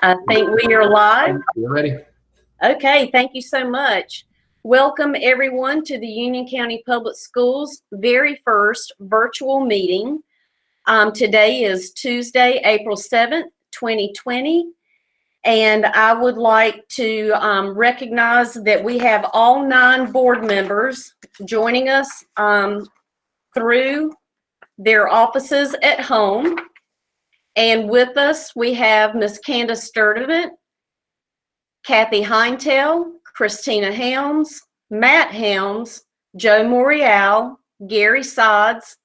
I think we are live. You're ready. Okay, thank you so much. Welcome everyone to the Union County Public Schools' very first virtual meeting. Today is Tuesday, April 7th, 2020. And I would like to recognize that we have all 9 board members joining us through their offices at home. And with us, we have Ms. Candace Sturdivant, Kathy Heintel, Christina Helms, Matt Helms, Joe Morial, Gary Sods,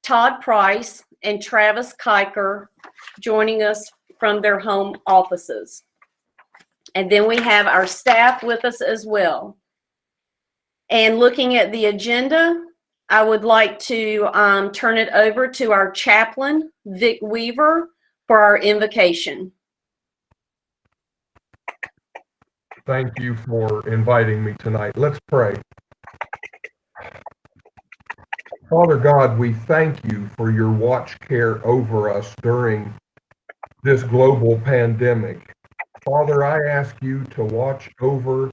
Todd Price, and Travis Kiker joining us from their home offices. And then we have our staff with us as well. And looking at the agenda, I would like to turn it over to our chaplain, Vic Weaver, for our invocation. Thank you for inviting me tonight. Let's pray. Father God, we thank you for your watch care over us during this global pandemic. Father, I ask you to watch over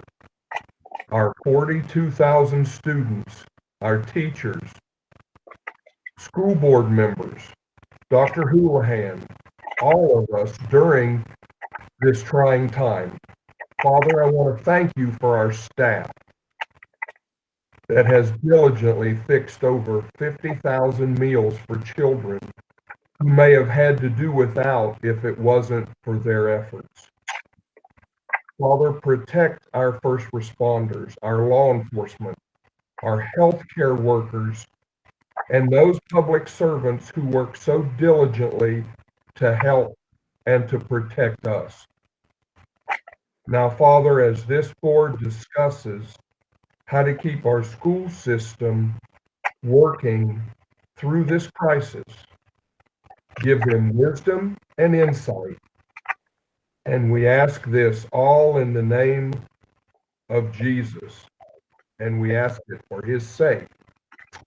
our 42,000 students, our teachers, school board members, Dr. Houlihan, all of us during this trying time. Father, I want to thank you for our staff that has diligently fixed over 50,000 meals for children who may have had to do without if it wasn't for their efforts. Father, protect our first responders, our law enforcement, our healthcare workers, and those public servants who work so diligently to help and to protect us. Now, Father, as this board discusses how to keep our school system working through this crisis, give them wisdom and insight. And we ask this all in the name of Jesus. And we ask it for his sake.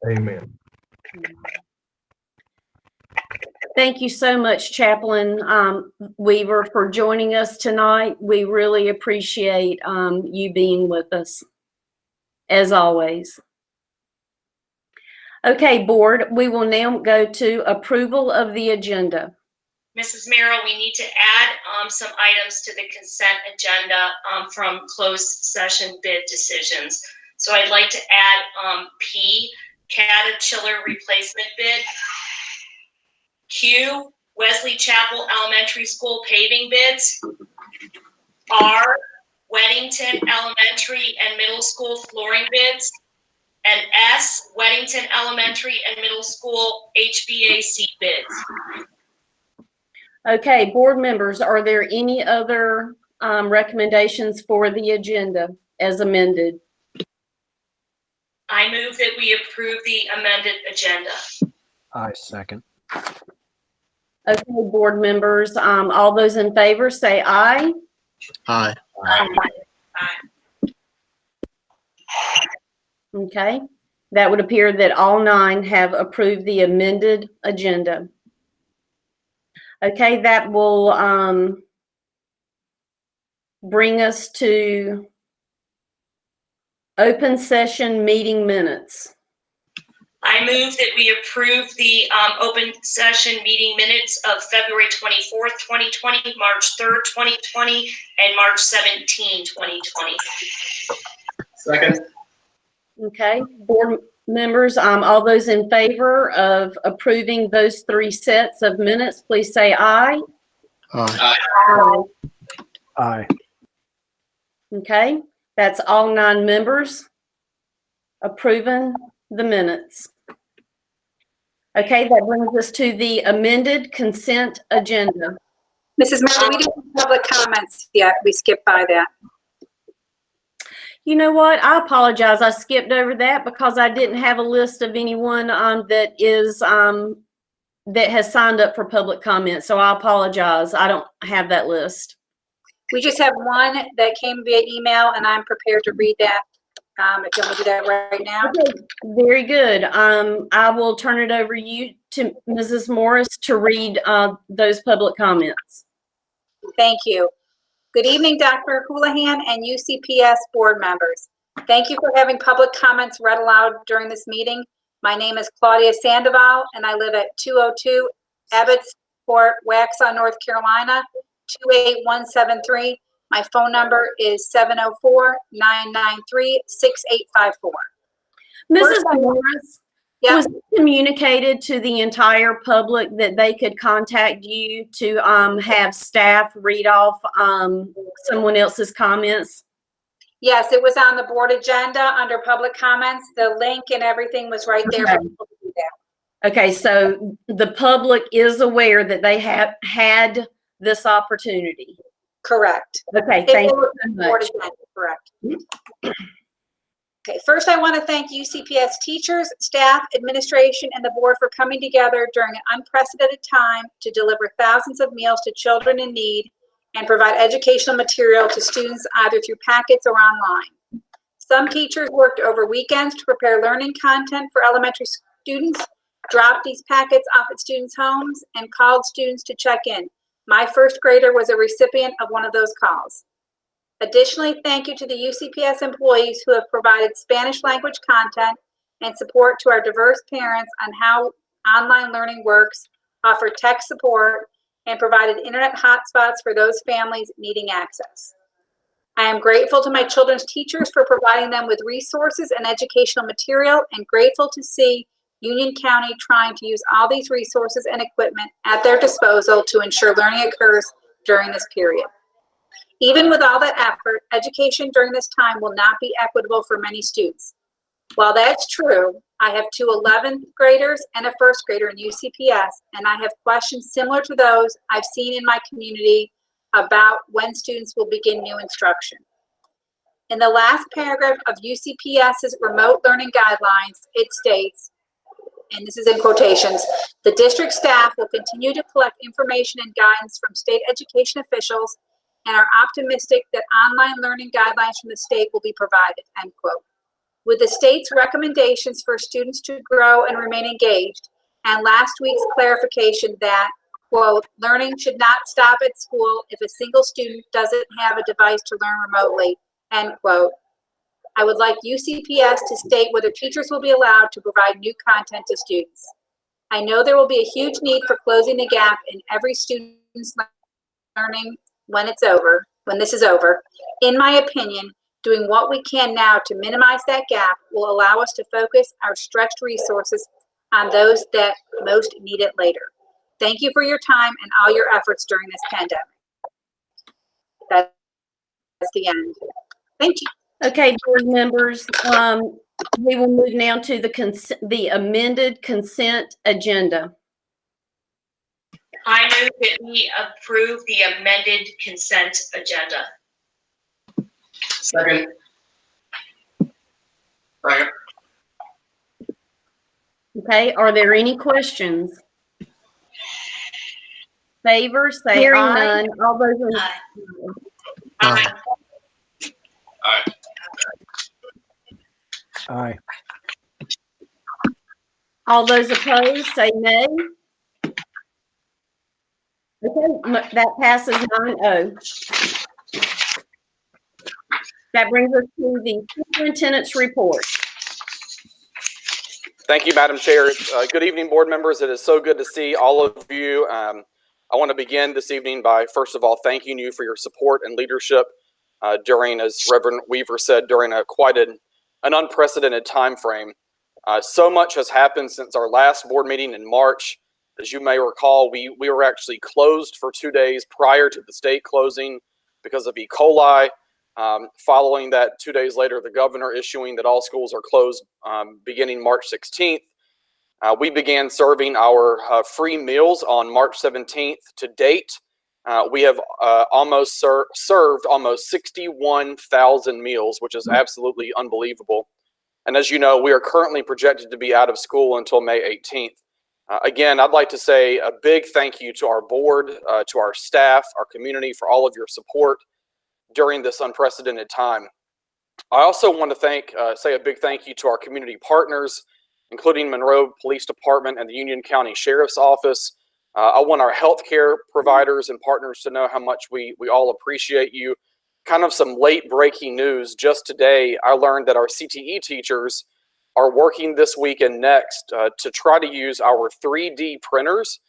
Amen. Thank you so much, Chaplain Weaver, for joining us tonight. We really appreciate you being with us, as always. Okay, board, we will now go to approval of the agenda. Mrs. Merrill, we need to add some items to the consent agenda from closed session bid decisions. So I'd like to add P, Caterpillar replacement bid. Q, Wesley Chapel Elementary School paving bids. R, Weddington Elementary and Middle School flooring bids. And S, Weddington Elementary and Middle School HVAC bids. Okay, board members, are there any other recommendations for the agenda as amended? I move that we approve the amended agenda. I second. Okay, board members, all those in favor say aye. Aye. Aye. Okay, that would appear that all 9 have approved the amended agenda. Okay, that will bring us to open session meeting minutes. I move that we approve the open session meeting minutes of February 24th, 2020, March 3rd, 2020, and March 17, 2020. Second. Okay, board members, all those in favor of approving those 3 sets of minutes, please say aye. Aye. Aye. Aye. Okay, that's all 9 members approving the minutes. Okay, that brings us to the amended consent agenda. Mrs. Merrill, we didn't have public comments yet. We skipped by that. You know what? I apologize. I skipped over that because I didn't have a list of anyone that has signed up for public comment. So I apologize. I don't have that list. We just have one that came via email, and I'm prepared to read that. If you want to do that right now. Okay, very good. I will turn it over to Mrs. Morris to read those public comments. Thank you. Good evening, Dr. Houlihan and UCPS board members. Thank you for having public comments read aloud during this meeting. My name is Claudia Sandoval, and I live at 202 Abbott's Court, Waxhaw, North Carolina, 28173. My phone number is 704-993-6854. Mrs. Morris, Yeah. was it communicated to the entire public that they could contact you to have staff read off someone else's comments? Yes, it was on the board agenda under public comments. The link and everything was right there for people to do that. Okay, so the public is aware that they have had this opportunity. Correct. Okay, It thank you was so on the board much. agenda, correct. Okay, first I want to thank UCPS teachers, staff, administration, and the board for coming together during an unprecedented time to deliver thousands of meals to children in need and provide educational material to students either through packets or online. Some teachers worked over weekends to prepare learning content for elementary students, dropped these packets off at students' homes, and called students to check in. My first grader was a recipient of one of those calls. Additionally, thank you to the UCPS employees who have provided Spanish language content and support to our diverse parents on how online learning works, offered tech support, and provided internet hotspots for those families needing access. I am grateful to my children's teachers for providing them with resources and educational material, and grateful to see Union County trying to use all these resources and equipment at their disposal to ensure learning occurs during this period. Even with all that effort, education during this time will not be equitable for many students. While that's true, I have two 11th graders and a first grader in UCPS, and I have questions similar to those I've seen in my community about when students will begin new instruction. In the last paragraph of UCPS's remote learning guidelines, it states, and this is in quotations, the district staff will continue to collect information and guidance from state education officials and are optimistic that online learning guidelines from the state will be provided, end quote. With the state's recommendations for students to grow and remain engaged, and last week's clarification that, quote, learning should not stop at school if a single student doesn't have a device to learn remotely, end quote, I would like UCPS to state whether teachers will be allowed to provide new content to students. I know there will be a huge need for closing the gap in every student's learning when this is over. In my opinion, doing what we can now to minimize that gap will allow us to focus our stretched resources on those that most need it later. Thank you for your time and all your efforts during this pandemic. That's the end. Thank you. Okay, board members, we will move now to the amended consent agenda. I move that we approve the amended consent agenda. Second. Second. Okay, are there any questions? Favor, say Hearing aye. none. All those in Aye. Aye. Aye. All those opposed, say nay. Okay, that passes 9-0. That brings us to the superintendent's report. Thank you, Madam Chair. Good evening, board members. It is so good to see all of you. I want to begin this evening by, first of all, thanking you for your support and leadership during, as Reverend Weaver said, during quite an unprecedented time frame. So much has happened since our last board meeting in March. As you may recall, we were actually closed for 2 days prior to the state closing because of E. coli. Following that, 2 days later, the governor issuing that all schools are closed beginning March 16th. We began serving our free meals on March 17th. To date, we have almost served almost 61,000 meals, which is absolutely unbelievable. And as you know, we are currently projected to be out of school until May 18th. Again, I'd like to say a big thank you to our board, to our staff, our community for all of your support during this unprecedented time. I also want to say a big thank you to our community partners, including Monroe Police Department and the Union County Sheriff's Office, I want our healthcare providers and partners to know how much we all appreciate you. Kind of some late breaking news. Just today, I learned that our CTE teachers are working this week and next to try to use our 3D printers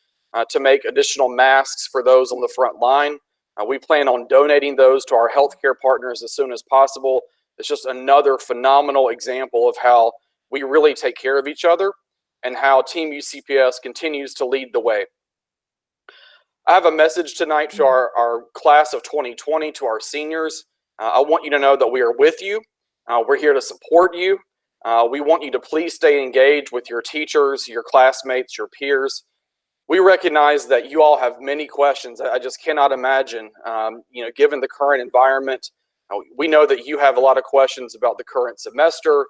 to make additional masks for those on the front line. We plan on donating those to our healthcare partners as soon as possible. It's just another phenomenal example of how we really take care of each other and how Team UCPS continues to lead the way. I have a message tonight to our class of 2020, to our seniors. I want you to know that we are with you. We're here to support you. We want you to please stay engaged with your teachers, your classmates, your peers. We recognize that you all have many questions. I just cannot imagine, given the current environment. We know that you have a lot of questions about the current semester,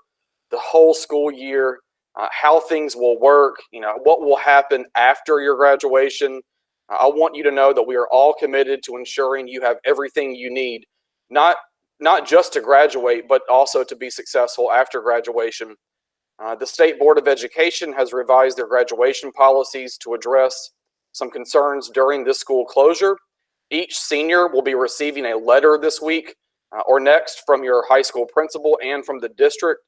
the whole school year, how things will work, what will happen after your graduation. I want you to know that we are all committed to ensuring you have everything you need, not just to graduate, but also to be successful after graduation. The State Board of Education has revised their graduation policies to address some concerns during this school closure. Each senior will be receiving a letter this week or next from your high school principal and from the district,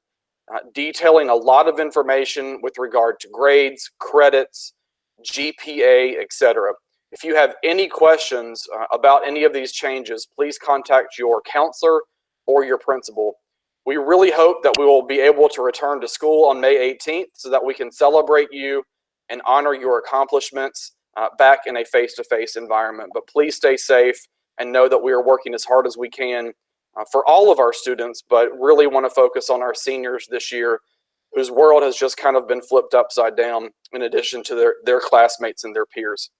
detailing a lot of information with regard to grades, credits, GPA, etc. If you have any questions about any of these changes, please contact your counselor or your principal. We really hope that we will be able to return to school on May 18th so that we can celebrate you and honor your accomplishments back in a face-to-face environment. But please stay safe and know that we are working as hard as we can for all of our students, but really want to focus on our seniors this year, whose world has just kind of been flipped upside down in addition to their classmates and their peers.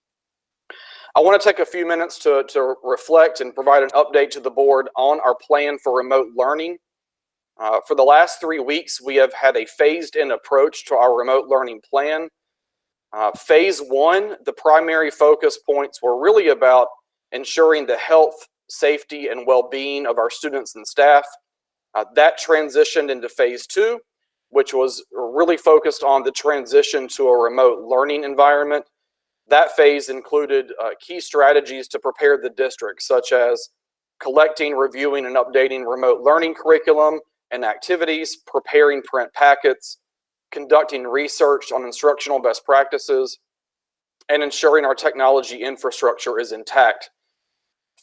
I want to take a few minutes to reflect and provide an update to the board on our plan for remote learning. For the last 3 weeks, we have had a phased-in approach to our remote learning plan. Phase 1, the primary focus points were really about ensuring the health, safety, and well-being of our students and staff. That transitioned into Phase 2, which was really focused on the transition to a remote learning environment. That phase included key strategies to prepare the district, such as collecting, reviewing, and updating remote learning curriculum and activities, preparing print packets, conducting research on instructional best practices, and ensuring our technology infrastructure is intact.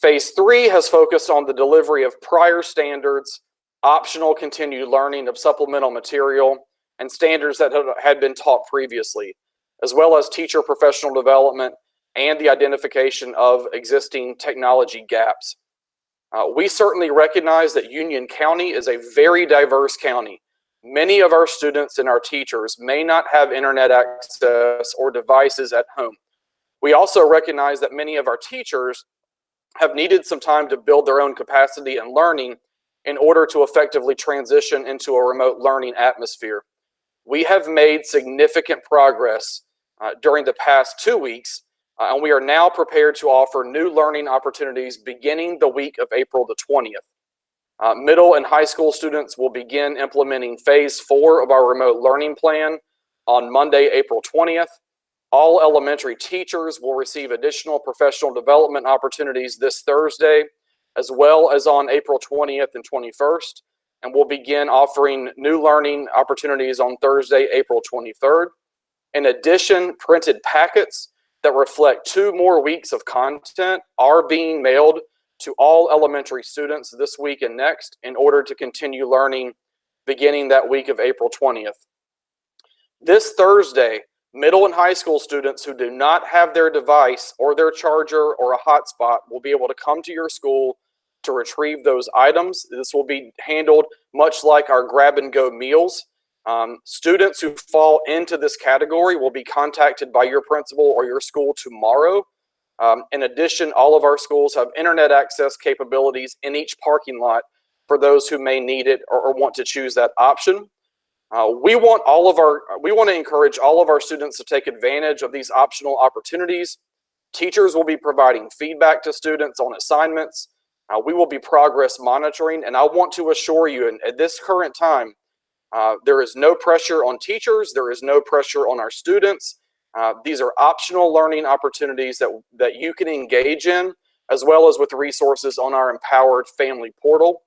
Phase 3 has focused on the delivery of prior standards, optional continued learning of supplemental material, and standards that had been taught previously, as well as teacher professional development and the identification of existing technology gaps. We certainly recognize that Union County is a very diverse county. Many of our students and our teachers may not have internet access or devices at home. We also recognize that many of our teachers have needed some time to build their own capacity and learning in order to effectively transition into a remote learning atmosphere. We have made significant progress during the past 2 weeks, and we are now prepared to offer new learning opportunities beginning the week of April the 20th. Middle and high school students will begin implementing Phase 4 of our remote learning plan on Monday, April 20th. All elementary teachers will receive additional professional development opportunities this Thursday, as well as on April 20th and 21st, and we'll begin offering new learning opportunities on Thursday, April 23rd. In addition, printed packets that reflect 2 more weeks of content are being mailed to all elementary students this week and next in order to continue learning beginning that week of April 20th. This Thursday, middle and high school students who do not have their device or their charger or a hotspot will be able to come to your school to retrieve those items. This will be handled much like our grab-and-go meals. Students who fall into this category will be contacted by your principal or your school tomorrow. In addition, all of our schools have internet access capabilities in each parking lot for those who may need it or want to choose that option. We want to encourage all of our students to take advantage of these optional opportunities. Teachers will be providing feedback to students on assignments. We will be progress monitoring, and I want to assure you, at this current time, there is no pressure on teachers, there is no pressure on our students, These are optional learning opportunities that you can engage in, as well as with resources on our Empowered Family Portal.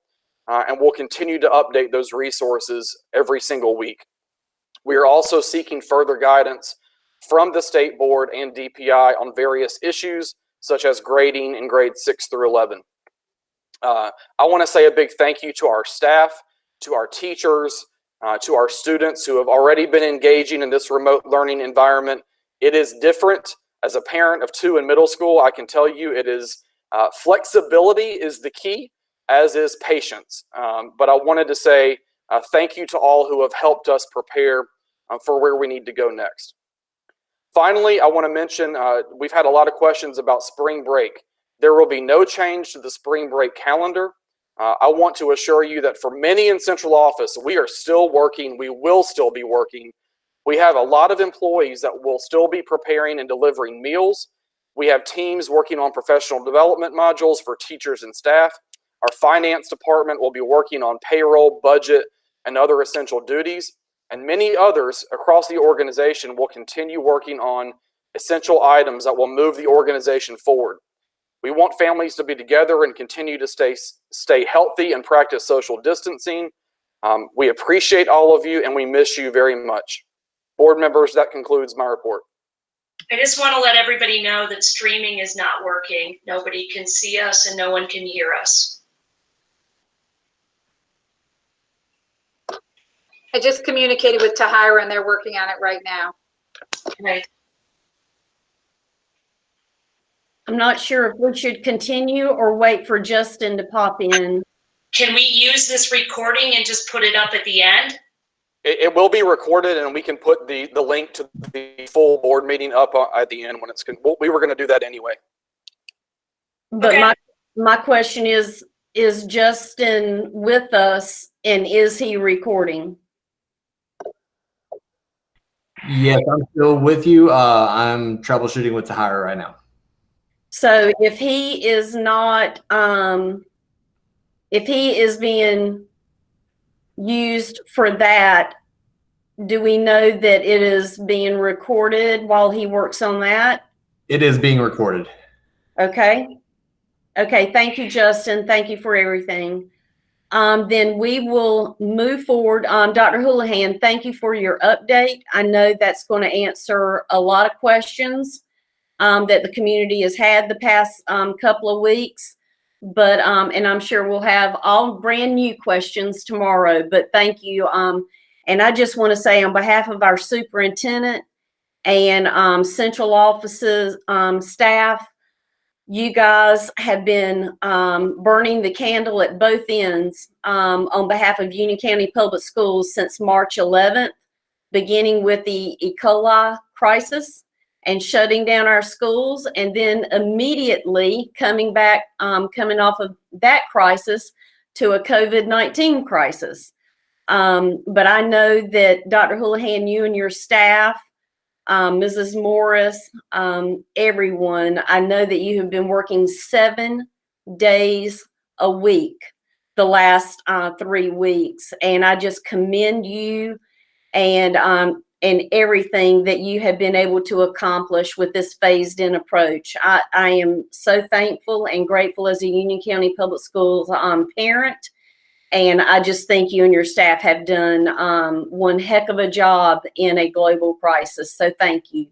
And we'll continue to update those resources every single week. We are also seeking further guidance from the state board and DPI on various issues, such as grading in grades 6 through 11. I want to say a big thank you to our staff, to our teachers, to our students who have already been engaging in this remote learning environment. It is different. As a parent of 2 in middle school, I can tell you it is flexibility is the key, as is patience. But I wanted to say thank you to all who have helped us prepare for where we need to go next. Finally, I want to mention we've had a lot of questions about spring break. There will be no change to the spring break calendar. I want to assure you that for many in central office, we are still working. We will still be working. We have a lot of employees that will still be preparing and delivering meals. We have teams working on professional development modules for teachers and staff. Our finance department will be working on payroll, budget, and other essential duties. And many others across the organization will continue working on essential items that will move the organization forward. We want families to be together and continue to stay healthy and practice social distancing. We appreciate all of you and we miss you very much. Board members, that concludes my report. I just want to let everybody know that streaming is not working. Nobody can see us and no one can hear us. I just communicated with Tahira and they're working on it right now. Okay. I'm not sure if we should continue or wait for Justin to pop in. Can we use this recording and just put it up at the end? It will be recorded, and we can put the link to the full board meeting up at the end when it's. We were going to do that anyway. But Okay. my question is Justin with us, and is he recording? Yes, I'm still with you. I'm troubleshooting with Tahira right now. So if he is not, if he is being used for that, do we know that it is being recorded while he works on that? It is being recorded. Okay. Okay. Thank you, Justin. Thank you for everything. Then we will move forward. Dr. Houlihan, thank you for your update. I know that's going to answer a lot of questions that the community has had the past couple of weeks. But, and I'm sure we'll have all brand new questions tomorrow, but thank you. And I just want to say on behalf of our superintendent and central offices staff, you guys have been burning the candle at both ends on behalf of Union County Public Schools since March 11th, beginning with the E. coli crisis and shutting down our schools, and then immediately coming off of that crisis to a COVID-19 crisis. But I know that Dr. Houlihan, you and your staff, Mrs. Morris, everyone, I know that you have been working 7 days a week the last 3 weeks, and I just commend you and everything that you have been able to accomplish with this phased-in approach. I am so thankful and grateful as a Union County Public Schools parent, and I just think you and your staff have done one heck of a job in a global crisis, so thank you.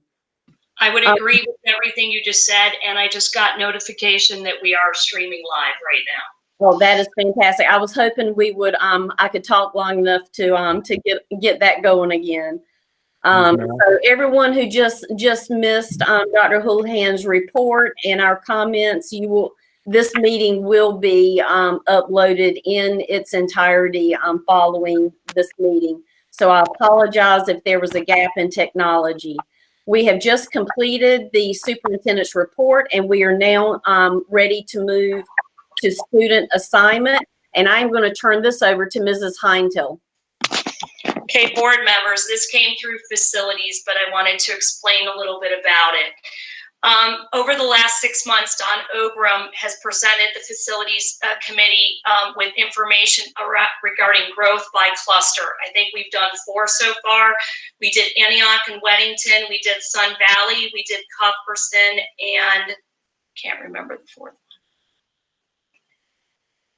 I would agree with everything you just said, and I just got notification that we are streaming live right now. Well, that is fantastic. I was hoping we would, I could talk long enough to get that going again. So everyone who just missed Dr. Houlihan's report and our comments, this meeting will be uploaded in its entirety following this meeting. So I apologize if there was a gap in technology. We have just completed the superintendent's report, and we are now ready to move to student assignment. And I'm going to turn this over to Mrs. Heintel. Okay, board members, this came through facilities, but I wanted to explain a little bit about it. Over the last 6 months, Don Ogram has presented the facilities committee with information regarding growth by cluster. I think we've done 4 so far. We did Antioch and Weddington. We did Sun Valley. We did Cuthbertson, and can't remember the 4th.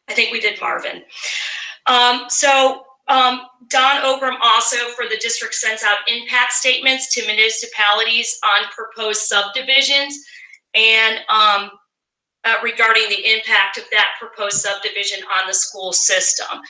I think we did Marvin. Don Ogram also for the district sends out impact statements to municipalities on proposed subdivisions and regarding the impact of that proposed subdivision on the school system.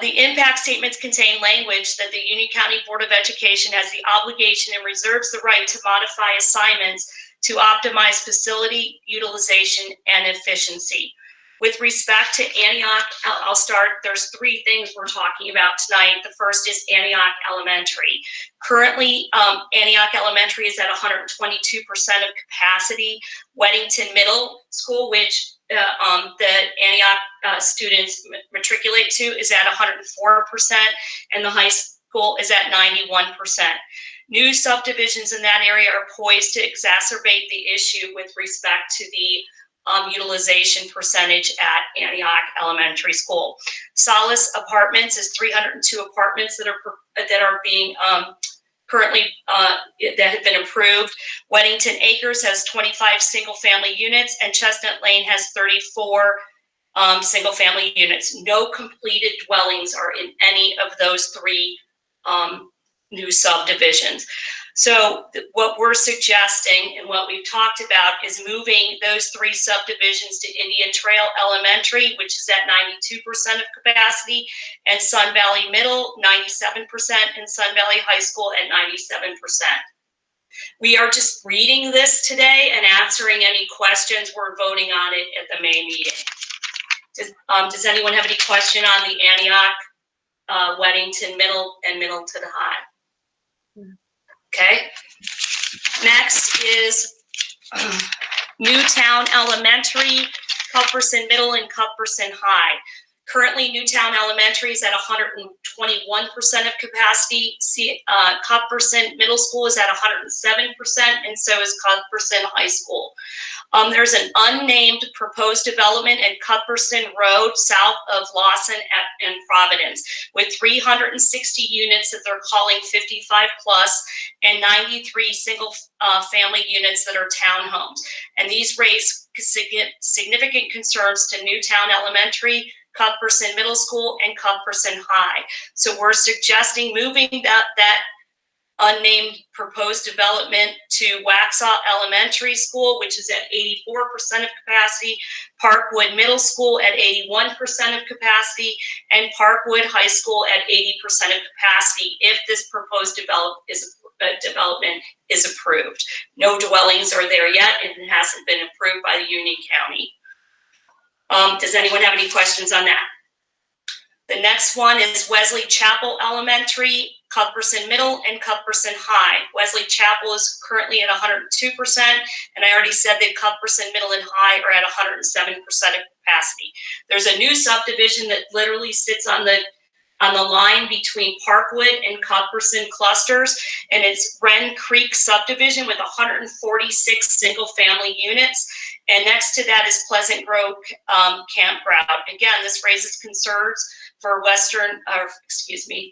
The impact statements contain language that the Union County Board of Education has the obligation and reserves the right to modify assignments to optimize facility utilization and efficiency. With respect to Antioch, I'll start. There's 3 things we're talking about tonight. The first is Antioch Elementary. Currently, Antioch Elementary is at 122% of capacity. Weddington Middle School, which the Antioch students matriculate to, is at 104%, and the high school is at 91%. New subdivisions in that area are poised to exacerbate the issue with respect to the utilization percentage at Antioch Elementary School. Solace Apartments is 302 apartments that are being currently that have been approved. Weddington Acres has 25 single-family units, and Chestnut Lane has 34 single-family units. No completed dwellings are in any of those 3 new subdivisions. So what we're suggesting and what we've talked about is moving those 3 subdivisions to Indian Trail Elementary, which is at 92% of capacity, and Sun Valley Middle, 97%, and Sun Valley High School at 97%. We are just reading this today and answering any questions. We're voting on it at the May meeting. Does anyone have any question on the Antioch, Weddington Middle, and Middle to the High? Okay. Next is Newtown Elementary, Cuthbertson Middle, and Cuthbertson High. Currently, Newtown Elementary is at 121% of capacity. Cuthbertson Middle School is at 107%, and so is Cuthbertson High School. There's an unnamed proposed development at Cuthbertson Road, south of Lawson and Providence, with 360 units that they're calling 55 plus, and 93 single family units that are townhomes. And these raise significant concerns to Newtown Elementary, Cuthbertson Middle School, and Cuthbertson High. So we're suggesting moving that unnamed proposed development to Waxhaw Elementary School, which is at 84% of capacity, Parkwood Middle School at 81% of capacity, and Parkwood High School at 80% of capacity if this proposed development is approved. No dwellings are there yet, and it hasn't been approved by the Union County. Does anyone have any questions on that? The next one is Wesley Chapel Elementary, Cuthbertson Middle, and Cuthbertson High. Wesley Chapel is currently at 102%, and I already said that Cuthbertson Middle and High are at 107% of capacity. There's a new subdivision that literally sits on the line between Parkwood and Cuthbertson clusters, and it's Wren Creek subdivision with 146 single-family units. And next to that is Pleasant Grove Campground. Again, this raises concerns for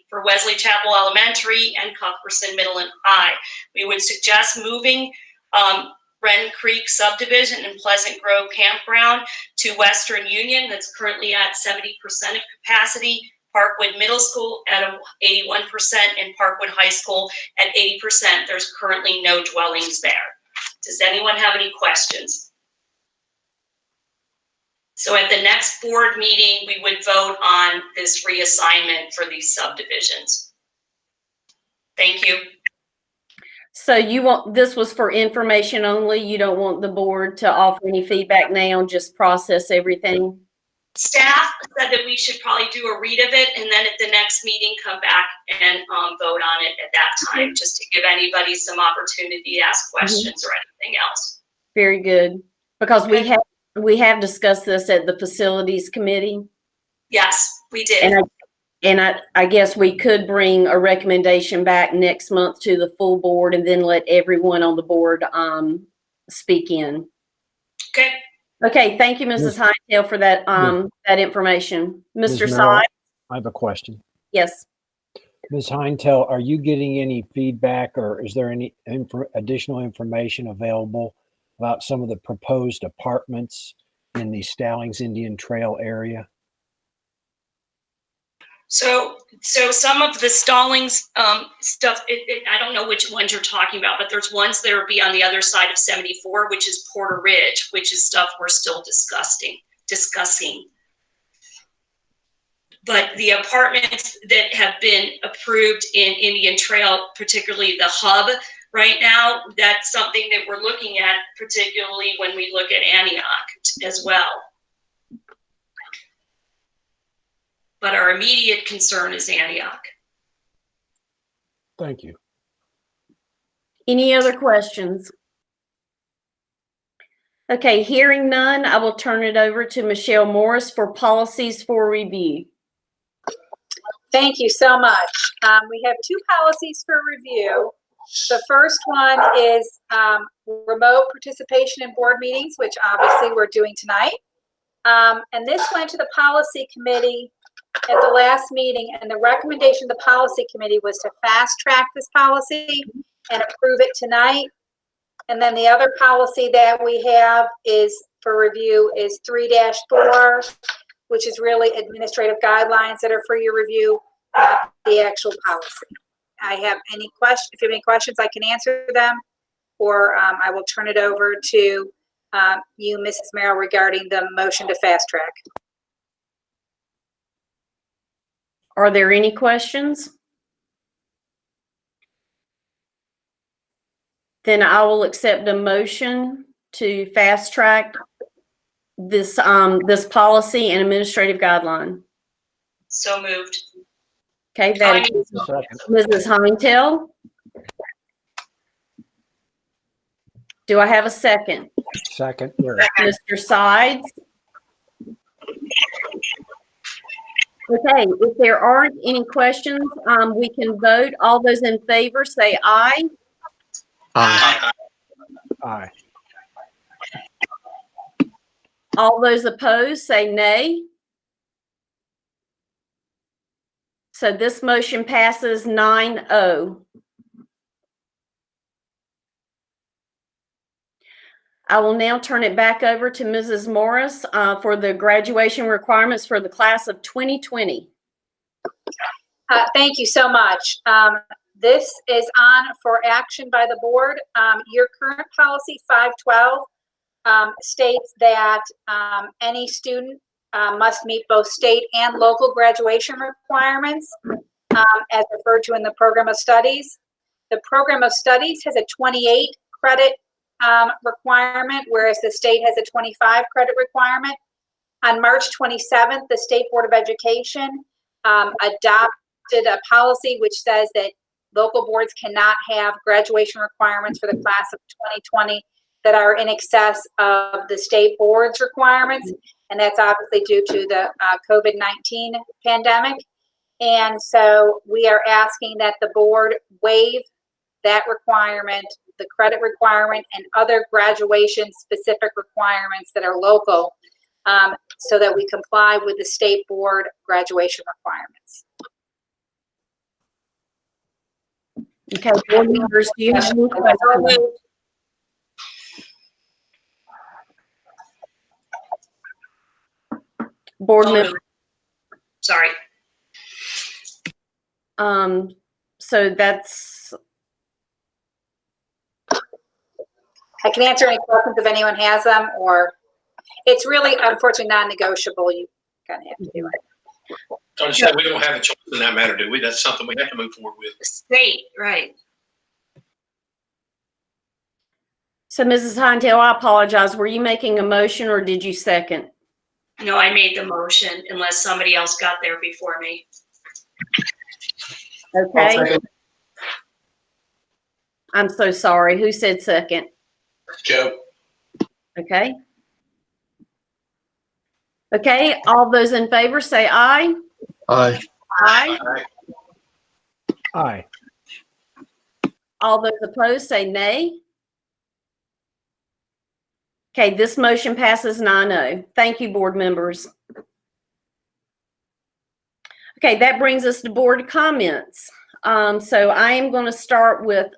for Wesley Chapel Elementary and Cuthbertson Middle and High. We would suggest moving Wren Creek subdivision and Pleasant Grove Campground to Western Union, that's currently at 70% of capacity, Parkwood Middle School at 81%, and Parkwood High School at 80%. There's currently no dwellings there. Does anyone have any questions? So at the next board meeting, we would vote on this reassignment for these subdivisions. Thank you. So this was for information only? You don't want the board to offer any feedback now, just process everything? Staff said that we should probably do a read of it and then at the next meeting come back and vote on it at that time, just to give anybody some opportunity to ask questions or anything else. Very good. Because we have discussed this at the facilities committee. Yes, we did. And And I guess we could bring a recommendation back next month to the full board and then let everyone on the board speak in. Okay. Okay, thank you, Mrs. Hightail, for that that information. Mr. Sy? I have a question. Yes. Ms. Heintel, are you getting any feedback, or is there any additional information available about some of the proposed apartments in the Stallings Indian Trail area? So some of the Stallings stuff, I don't know which ones you're talking about, but there's ones that will be on the other side of 74, which is Porter Ridge, which is stuff we're still discussing. But the apartments that have been approved in Indian Trail, particularly the hub right now, that's something that we're looking at, particularly when we look at Antioch as well. But our immediate concern is Antioch. Thank you. Any other questions? Okay, hearing none, I will turn it over to Michelle Morris for policies for review. Thank you so much. We have 2 policies for review. The first one is remote participation in board meetings, which obviously we're doing tonight. And this went to the policy committee at the last meeting, and the recommendation of the policy committee was to fast track this policy and approve it tonight. And then the other policy that we have is for review is 3-4, which is really administrative guidelines that are for your review, not the actual policy. I have any questions. If you have any questions, I can answer them, or I will turn it over to you, Mrs. Merrill, regarding the motion to fast track. Are there any questions? Then I will accept a motion to fast track this this policy and administrative guideline. So moved. Okay, that is Mrs. Hightail. Do I have a second? Second. Mr. Sides. Okay, if there aren't any questions, we can vote. All those in favor say aye. Aye. Aye. All those opposed say nay. So this motion passes 9-0. I will now turn it back over to Mrs. Morris for the graduation requirements for the class of 2020. Thank you so much. This is on for action by the board. Your current policy 512 states that any student must meet both state and local graduation requirements as referred to in the program of studies. The program of studies has a 28 credit requirement, whereas the state has a 25 credit requirement. On March 27th, the State Board of Education adopted a policy which says that local boards cannot have graduation requirements for the class of 2020 that are in excess of the state board's requirements. And that's obviously due to the COVID-19 pandemic. And so we are asking that the board waive that requirement, the credit requirement, and other graduation specific requirements that are local, so that we comply with the state board graduation requirements. Okay, board members, do you have any questions? Board members. Sorry. So that's. I can answer any questions if anyone has them, or it's really unfortunately non-negotiable. You kind of have to do it. Don't you say we don't have a choice in that matter, do we? That's something we have to move forward with. The state, right. So Mrs. Hightail, I apologize. Were you making a motion or did you second? No, I made the motion unless somebody else got there before me. Okay. I'm so sorry. Who said second? Joe. Okay. Okay, all those in favor say aye. Aye. Aye. Aye. All those opposed say nay. Okay, this motion passes 9-0. Thank you, board members. Okay, that brings us to board comments. So I am going to start with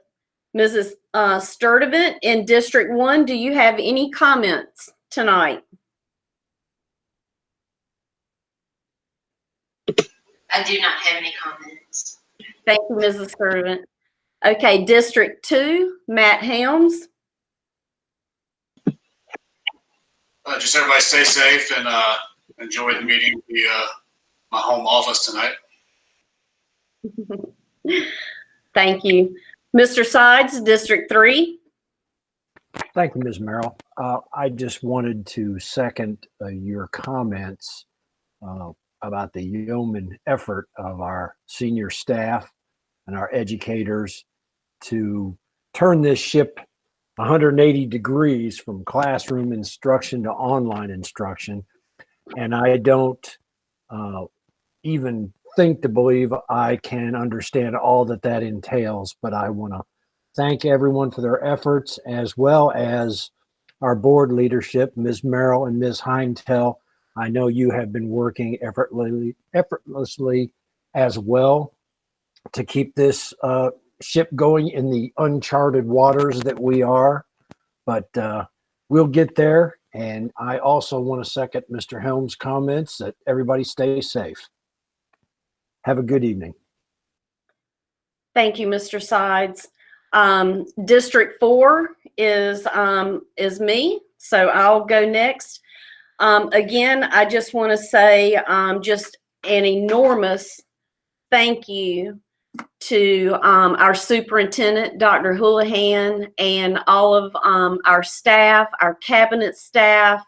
Mrs. Sturdivant in District 1. Do you have any comments tonight? I do not have any comments. Thank you, Mrs. Sturdivant. Okay, District 2, Matt Helms. Just everybody stay safe and enjoy the meeting via my home office tonight. Thank you. Mr. Sides, District 3. Thank you, Ms. Merrill. I just wanted to second your comments about the yeoman effort of our senior staff and our educators to turn this ship 180 degrees from classroom instruction to online instruction. And I don't even think to believe I can understand all that entails, but I want to thank everyone for their efforts, as well as our board leadership, Ms. Merrill and Ms. Heintel. I know you have been working effortlessly as well to keep this ship going in the uncharted waters that we are, but we'll get there. And I also want to second Mr. Helms' comments that everybody stay safe. Have a good evening. Thank you, Mr. Sides. District 4 is me, so I'll go next. Again, I just want to say just an enormous thank you to our superintendent, Dr. Houlihan, and all of our staff, our cabinet staff.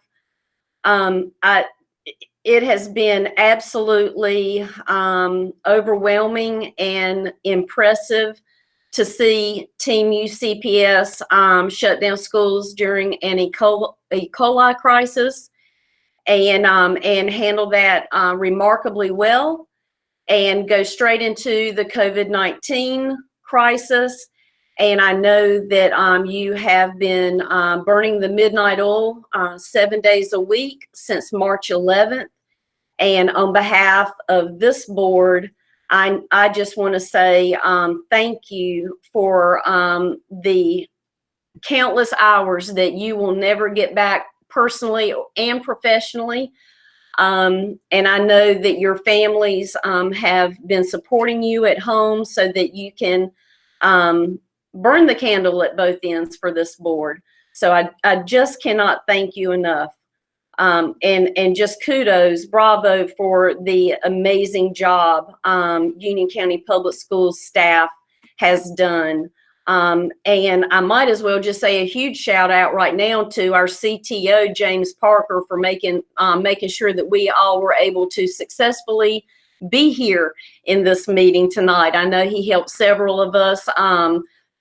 It has been absolutely overwhelming and impressive to see Team UCPS shut down schools during an E. coli crisis and handle that remarkably well, and go straight into the COVID-19 crisis. And I know that you have been burning the midnight oil 7 days a week since March 11th. And on behalf of this board, I just want to say thank you for the countless hours that you will never get back personally and professionally. And I know that your families have been supporting you at home so that you can burn the candle at both ends for this board. So I just cannot thank you enough. And just kudos, bravo for the amazing job Union County Public Schools staff has done. And I might as well just say a huge shout out right now to our CTO, James Parker, for making sure that we all were able to successfully be here in this meeting tonight. I know he helped several of us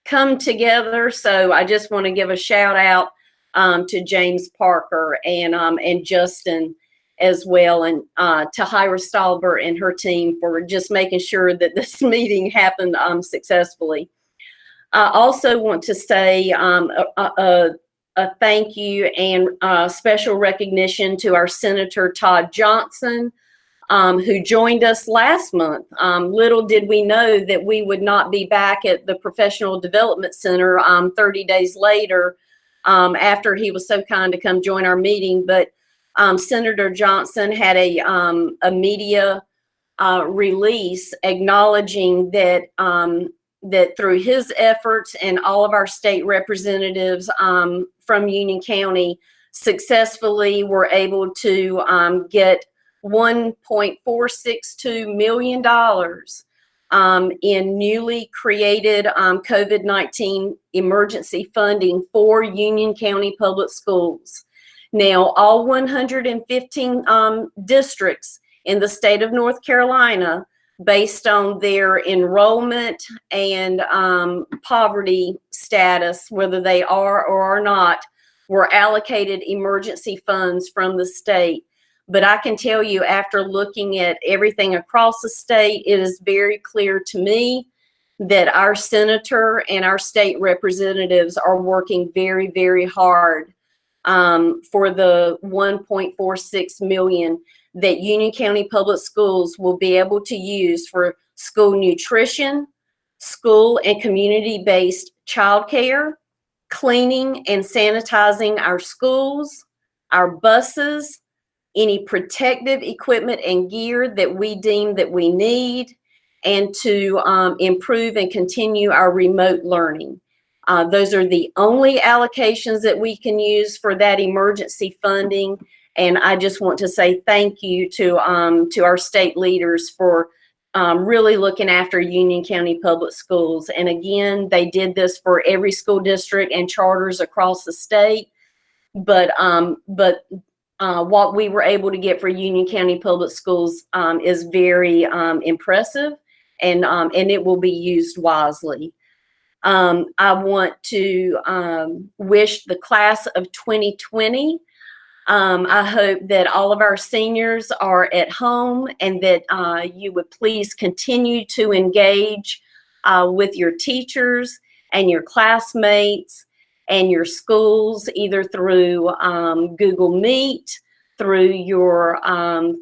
come together. So I just want to give a shout out to James Parker and Justin as well, and to Hyra Stalbert and her team for just making sure that this meeting happened successfully. I also want to say a thank you and special recognition to our Senator Todd Johnson, who joined us last month. Little did we know that we would not be back at the Professional Development Center 30 days later after he was so kind to come join our meeting. But Senator Johnson had a media release acknowledging that that through his efforts and all of our state representatives from Union County successfully were able to get $1.462 million in newly created COVID-19 emergency funding for Union County Public Schools. Now, all 115 districts in the state of North Carolina, based on their enrollment and poverty status, whether they are or are not, were allocated emergency funds from the state. But I can tell you, after looking at everything across the state, it is very clear to me that our senator and our state representatives are working very, very hard for the $1.46 million that Union County Public Schools will be able to use for school nutrition, school and community-based childcare, cleaning and sanitizing our schools, our buses, any protective equipment and gear that we deem that we need, and to improve and continue our remote learning. Those are the only allocations that we can use for that emergency funding. And I just want to say thank you to our state leaders for really looking after Union County Public Schools. And again, they did this for every school district and charters across the state. But what we were able to get for Union County Public Schools is very impressive, and it will be used wisely. I want to wish the class of 2020. I hope that all of our seniors are at home and that you would please continue to engage with your teachers and your classmates and your schools, either through Google Meet, through your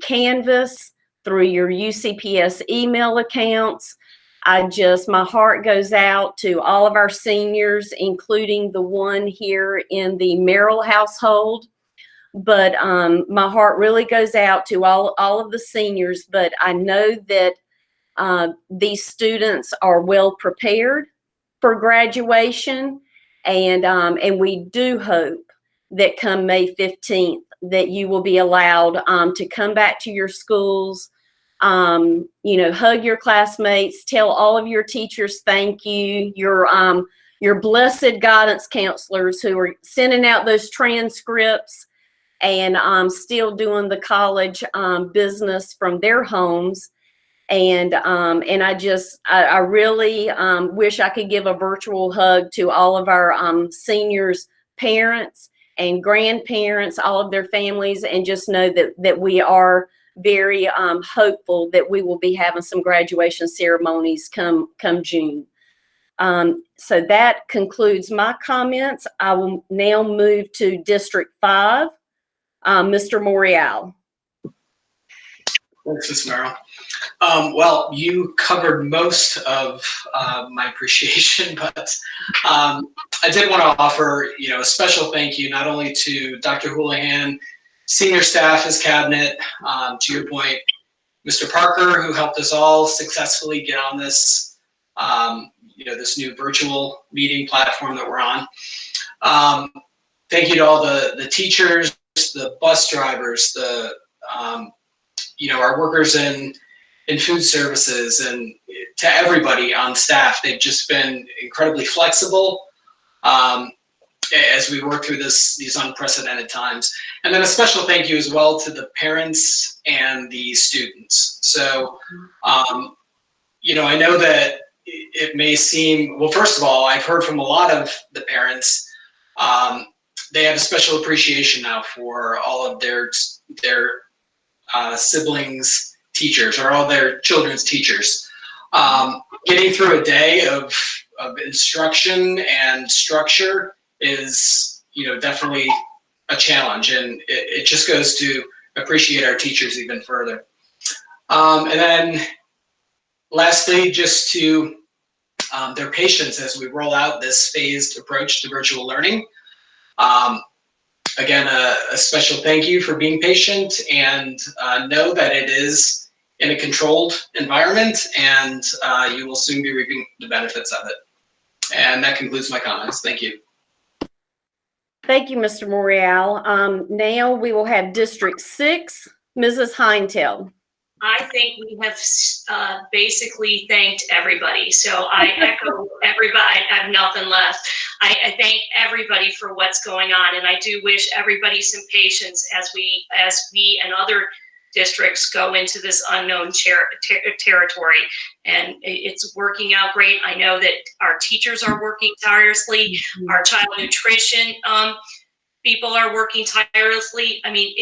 Canvas, through your UCPS email accounts. My heart goes out to all of our seniors, including the one here in the Merrill household. But my heart really goes out to all of the seniors. But I know that these students are well prepared for graduation. And we do hope that come May 15th, that you will be allowed to come back to your schools, hug your classmates, tell all of your teachers thank you, your blessed guidance counselors who are sending out those transcripts and still doing the college business from their homes. And I really wish I could give a virtual hug to all of our seniors' parents and grandparents, all of their families, and just know that we are very hopeful that we will be having some graduation ceremonies come June. So that concludes my comments. I will now move to District 5. Mr. Morial. Thanks, Ms. Merrill. Well, you covered most of my appreciation, but I did want to offer, a special thank you not only to Dr. Houlihan, senior staff, his cabinet, to your point, Mr. Parker, who helped us all successfully get on this, this new virtual meeting platform that we're on. Thank you to all the teachers, the bus drivers, our workers in food services, and to everybody on staff. They've just been incredibly flexible as we work through these unprecedented times. And then a special thank you as well to the parents and the students. So, I know that it may seem, well, first of all, I've heard from a lot of the parents, they have a special appreciation now for all of their siblings' teachers, or all their children's teachers. Getting through a day of instruction and structure is, definitely a challenge, and it just goes to appreciate our teachers even further. And then lastly, just to their patience as we roll out this phased approach to virtual learning. Again, a special thank you for being patient, and know that it is in a controlled environment, and you will soon be reaping the benefits of it. And that concludes my comments. Thank you. Thank you, Mr. Morial. Now we will have District 6, Mrs. Heintel. I think we have basically thanked everybody. So I echo everybody. I have nothing left. I thank everybody for what's going on, and I do wish everybody some patience as we and other districts go into this unknown territory. And it's working out great. I know that our teachers are working tirelessly. Our child nutrition People are working tirelessly. I mean,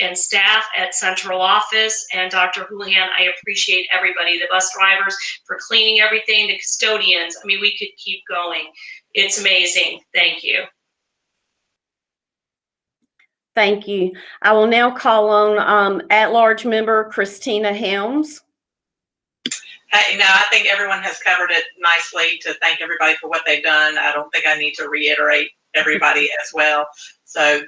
and staff at central office and Dr. Houlihan, I appreciate everybody, the bus drivers for cleaning everything, the custodians. I mean, we could keep going. It's amazing. Thank you. Thank you. I will now call on at-large member Christina Helms. I think everyone has covered it nicely to thank everybody for what they've done. I don't think I need to reiterate everybody as well. So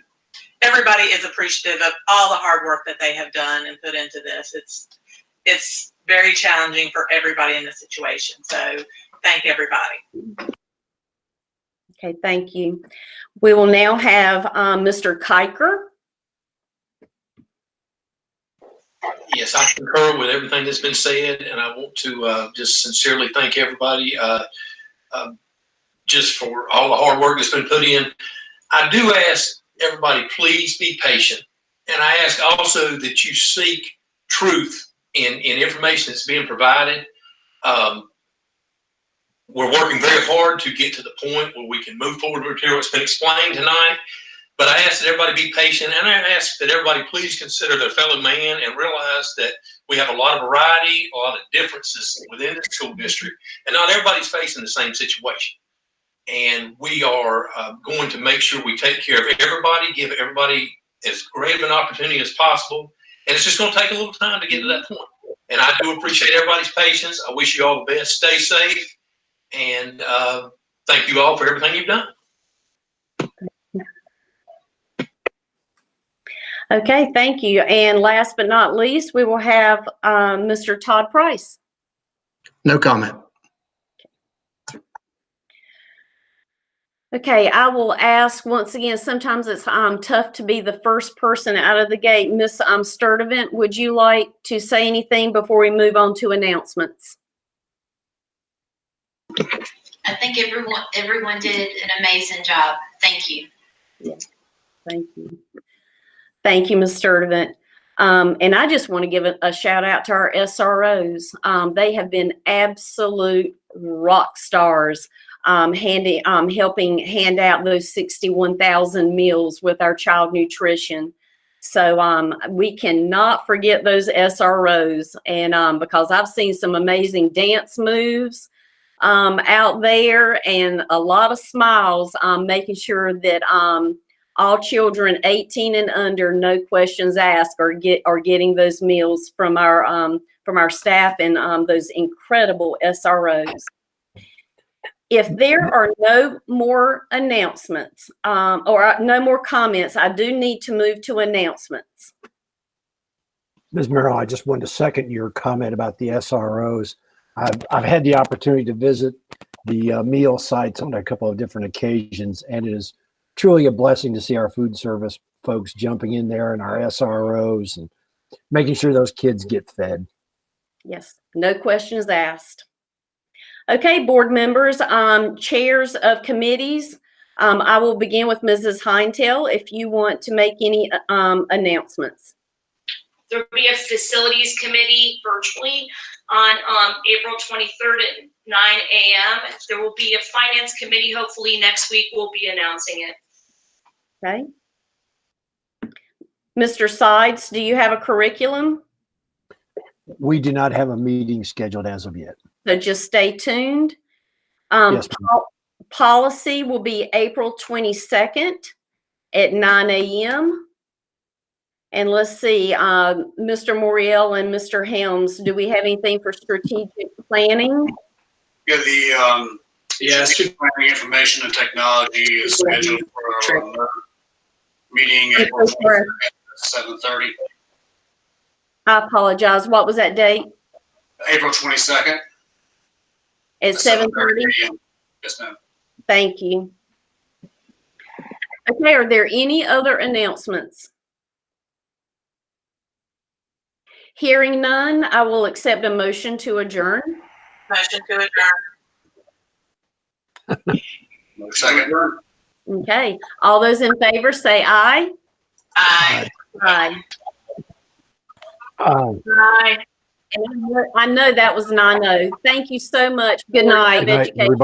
everybody is appreciative of all the hard work that they have done and put into this. It's very challenging for everybody in this situation. So thank everybody. Okay, thank you. We will now have Mr. Kiker. Yes, I concur with everything that's been said, and I want to just sincerely thank everybody just for all the hard work that's been put in. I do ask everybody, please be patient, and I ask also that you seek truth in information that's being provided. We're working very hard to get to the point where we can move forward with material that's been explained tonight. But I ask that everybody be patient, and I ask that everybody please consider their fellow man and realize that we have a lot of variety, a lot of differences within the school district, and not everybody's facing the same situation. And we are going to make sure we take care of everybody, give everybody as great of an opportunity as possible. And it's just going to take a little time to get to that point. And I do appreciate everybody's patience. I wish you all the best. Stay safe. And thank you all for everything you've done. Okay, thank you. And last but not least, we will have Mr. Todd Price. No comment. Okay, I will ask once again, sometimes it's tough to be the first person out of the gate. Miss Sturdivant, would you like to say anything before we move on to announcements? I think everyone did an amazing job. Thank you. Yeah, thank you. Thank you, Ms. Sturdivant. And I just want to give a shout out to our SROs. They have been absolute rock stars, helping hand out those 61,000 meals with our child nutrition. So we cannot forget those SROs, and because I've seen some amazing dance moves out there and a lot of smiles, making sure that all children 18 and under, no questions asked, are getting those meals from our staff and those incredible SROs. If there are no more announcements or no more comments, I do need to move to announcements. Ms. Merrill, I just wanted to second your comment about the SROs. I've had the opportunity to visit the meal sites on a couple of different occasions, and it is truly a blessing to see our food service folks jumping in there and our SROs and making sure those kids get fed. Yes, no questions asked. Okay, board members, chairs of committees. I will begin with Mrs. Heintel if you want to make any announcements. There will be a facilities committee virtually on April 23rd at 9 a.m. There will be a finance committee. Hopefully next week we'll be announcing it. Okay. Mr. Sides, do you have a curriculum? We do not have a meeting scheduled as of yet. So just stay tuned. Yes, policy will be April 22nd at 9 a.m. And let's see, Mr. Moriel and Mr. Helms, do we have anything for strategic planning? Yeah, the strategic planning, information and technology is scheduled for our meeting April 23rd at 7:30. I apologize. What was that date? April 22nd. At 7:30? Yes, ma'am. Thank you. Okay, are there any other announcements? Hearing none, I will accept a motion to adjourn. Motion to adjourn. Second. Okay, all those in favor say aye. Aye. Aye. Bye. And I know that was 9-0. Thank you so much. Good night, Good night, education. everybody.